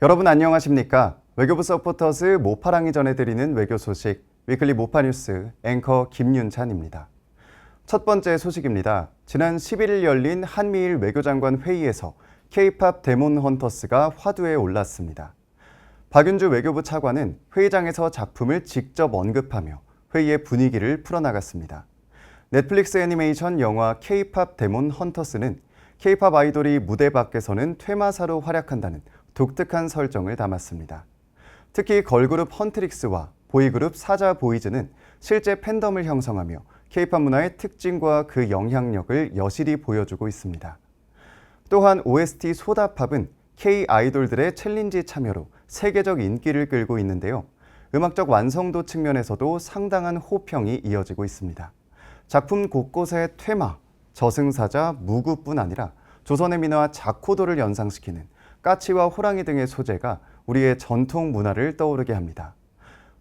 여러분 안녕하십니까? 외교부 서포터즈 모파랑이 전해드리는 외교 소식 위클리 모파뉴스 앵커 김윤찬입니다. 첫 번째 소식입니다. 지난 11일 열린 한미일 외교장관 회의에서 K-팝 데몬 헌터스가 화두에 올랐습니다. 박윤주 외교부 차관은 회의장에서 작품을 직접 언급하며 회의의 분위기를 풀어나갔습니다. 넷플릭스 애니메이션 영화 K-팝 데몬 헌터스는 K-팝 아이돌이 무대 밖에서는 퇴마사로 활약한다는 독특한 설정을 담았습니다. 특히 걸그룹 헌트릭스와 보이그룹 사자 보이즈는 실제 팬덤을 형성하며 K-팝 문화의 특징과 그 영향력을 여실히 보여주고 있습니다. 또한 OST 소다팝은 K-아이돌들의 챌린지 참여로 세계적 인기를 끌고 있는데요. 음악적 완성도 측면에서도 상당한 호평이 이어지고 있습니다. 작품 곳곳의 퇴마, 저승사자, 무구뿐 아니라 조선의 민화와 자코도를 연상시키는 까치와 호랑이 등의 소재가 우리의 전통 문화를 떠오르게 합니다.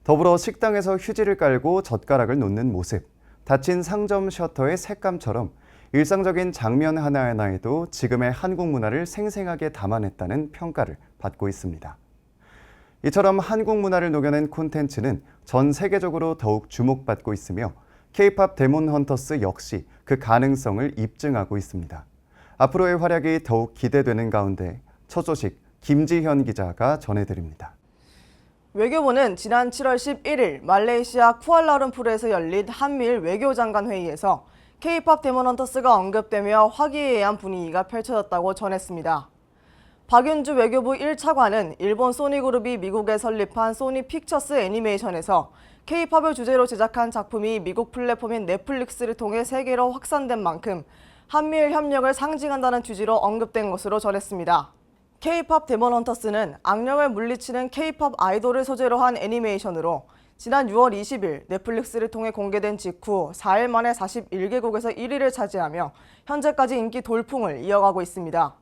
더불어 식당에서 휴지를 깔고 젓가락을 놓는 모습, 닫힌 상점 셔터의 색감처럼 일상적인 장면 하나하나에도 지금의 한국 문화를 생생하게 담아냈다는 평가를 받고 있습니다. 이처럼 한국 문화를 녹여낸 콘텐츠는 전 세계적으로 더욱 주목받고 있으며 K-팝 데몬 헌터스 역시 그 가능성을 입증하고 있습니다. 앞으로의 활약이 더욱 기대되는 가운데 첫 소식 김지현 기자가 전해드립니다. 외교부는 지난 7월 11일 말레이시아 쿠알라룸푸르에서 열린 한미일 외교장관 회의에서 K-팝 데몬 헌터스가 언급되며 화기애애한 분위기가 펼쳐졌다고 전했습니다. 박윤주 외교부 1차관은 일본 소니그룹이 미국에 설립한 소니 픽처스 애니메이션에서 K-팝을 주제로 제작한 작품이 미국 플랫폼인 넷플릭스를 통해 세계로 확산된 만큼 한미일 협력을 상징한다는 취지로 언급된 것으로 전했습니다. K-팝 데몬 헌터스는 악령을 물리치는 K-팝 아이돌을 소재로 한 애니메이션으로 지난 6월 20일 넷플릭스를 통해 공개된 직후 4일 만에 41개국에서 1위를 차지하며 현재까지 인기 돌풍을 이어가고 있습니다.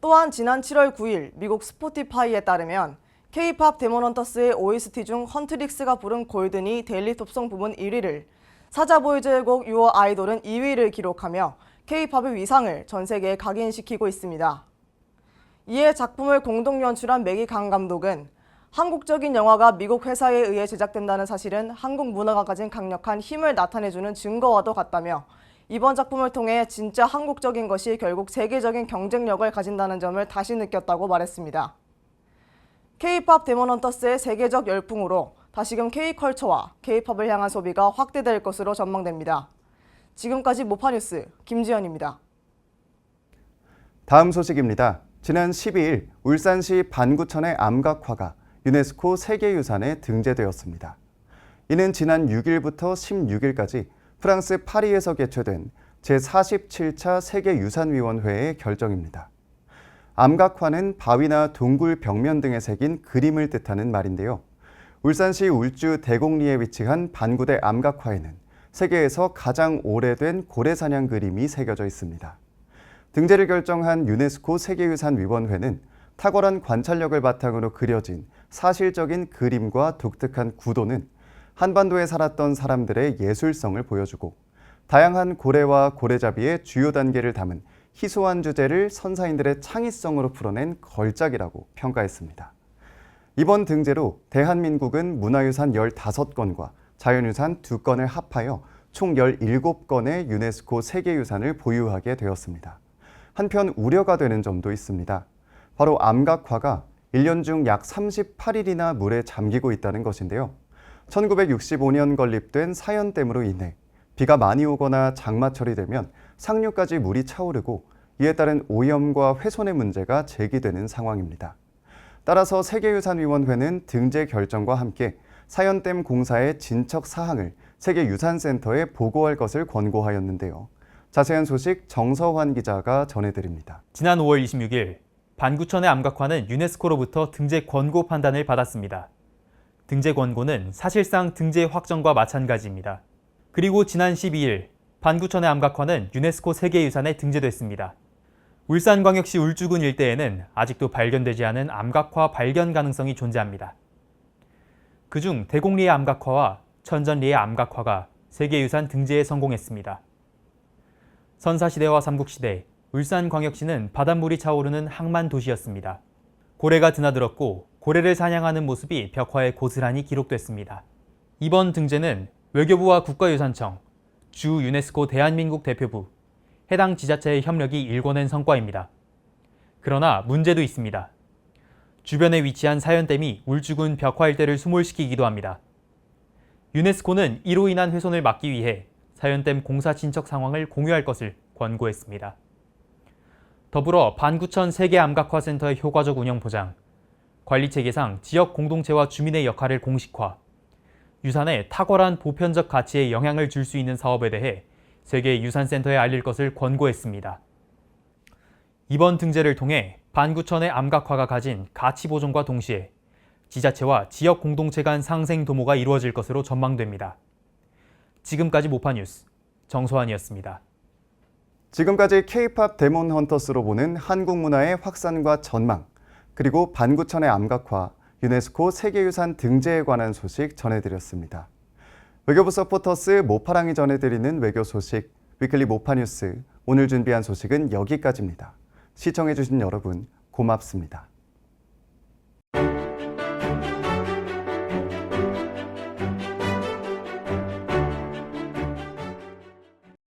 또한 지난 7월 9일 미국 스포티파이에 따르면 K-팝 데몬 헌터스의 OST 중 헌트릭스가 부른 골든이 데일리 톱송 부문 1위를, 사자 보이즈의 곡 유어 아이돌은 2위를 기록하며 K-팝의 위상을 전 세계에 각인시키고 있습니다. 이에 작품을 공동 연출한 매기 강 감독은 한국적인 영화가 미국 회사에 의해 제작된다는 사실은 한국 문화가 가진 강력한 힘을 나타내주는 증거와도 같다며 이번 작품을 통해 진짜 한국적인 것이 결국 세계적인 경쟁력을 가진다는 점을 다시 느꼈다고 말했습니다. K-팝 데몬 헌터스의 세계적 열풍으로 다시금 K-컬처와 K-팝을 향한 소비가 확대될 것으로 전망됩니다. 지금까지 모파뉴스 김지연입니다. 다음 소식입니다. 지난 12일 울산시 반구천의 암각화가 유네스코 세계유산에 등재되었습니다. 이는 지난 6일부터 16일까지 프랑스 파리에서 개최된 제47차 세계유산위원회의 결정입니다. 암각화는 바위나 동굴 벽면 등에 새긴 그림을 뜻하는 말인데요. 울산시 울주 대곡리에 위치한 반구대 암각화에는 세계에서 가장 오래된 고래사냥 그림이 새겨져 있습니다. 등재를 결정한 유네스코 세계유산위원회는 탁월한 관찰력을 바탕으로 그려진 사실적인 그림과 독특한 구도는 한반도에 살았던 사람들의 예술성을 보여주고 다양한 고래와 고래잡이의 주요 단계를 담은 희소한 주제를 선사인들의 창의성으로 풀어낸 걸작이라고 평가했습니다. 이번 등재로 대한민국은 문화유산 15건과 자연유산 2건을 합하여 총 17건의 유네스코 세계유산을 보유하게 되었습니다. 한편 우려가 되는 점도 있습니다. 바로 암각화가 1년 중 약 38일이나 물에 잠기고 있다는 것인데요. 1965년 건립된 사연댐으로 인해 비가 많이 오거나 장마철이 되면 상류까지 물이 차오르고 이에 따른 오염과 훼손의 문제가 제기되는 상황입니다. 따라서 세계유산위원회는 등재 결정과 함께 사연댐 공사의 진척 사항을 세계유산센터에 보고할 것을 권고하였는데요. 자세한 소식 정서환 기자가 전해드립니다. 지난 5월 26일 반구천의 암각화는 유네스코로부터 등재 권고 판단을 받았습니다. 등재 권고는 사실상 등재 확정과 마찬가지입니다. 그리고 지난 12일 반구천의 암각화는 유네스코 세계유산에 등재됐습니다. 울산광역시 울주군 일대에는 아직도 발견되지 않은 암각화 발견 가능성이 존재합니다. 그중 대곡리의 암각화와 천전리의 암각화가 세계유산 등재에 성공했습니다. 선사시대와 삼국시대, 울산광역시는 바닷물이 차오르는 항만 도시였습니다. 고래가 드나들었고 고래를 사냥하는 모습이 벽화에 고스란히 기록됐습니다. 이번 등재는 외교부와 국가유산청, 주 유네스코 대한민국 대표부, 해당 지자체의 협력이 일궈낸 성과입니다. 그러나 문제도 있습니다. 주변에 위치한 사연댐이 울주군 벽화 일대를 수몰시키기도 합니다. 유네스코는 이로 인한 훼손을 막기 위해 사연댐 공사 진척 상황을 공유할 것을 권고했습니다. 더불어 반구천 세계 암각화 센터의 효과적 운영 보장, 관리 체계상 지역 공동체와 주민의 역할을 공식화, 유산에 탁월한 보편적 가치에 영향을 줄 수 있는 사업에 대해 세계 유산센터에 알릴 것을 권고했습니다. 이번 등재를 통해 반구천의 암각화가 가진 가치 보존과 동시에 지자체와 지역 공동체 간 상생 도모가 이루어질 것으로 전망됩니다. 지금까지 모파뉴스 정소환이었습니다. 지금까지 K-팝 데몬 헌터스로 보는 한국 문화의 확산과 전망, 그리고 반구천의 암각화, 유네스코 세계유산 등재에 관한 소식 전해드렸습니다. 외교부 서포터스 모파랑이 전해드리는 외교 소식, 위클리 모파뉴스, 오늘 준비한 소식은 여기까지입니다. 시청해주신 여러분 고맙습니다.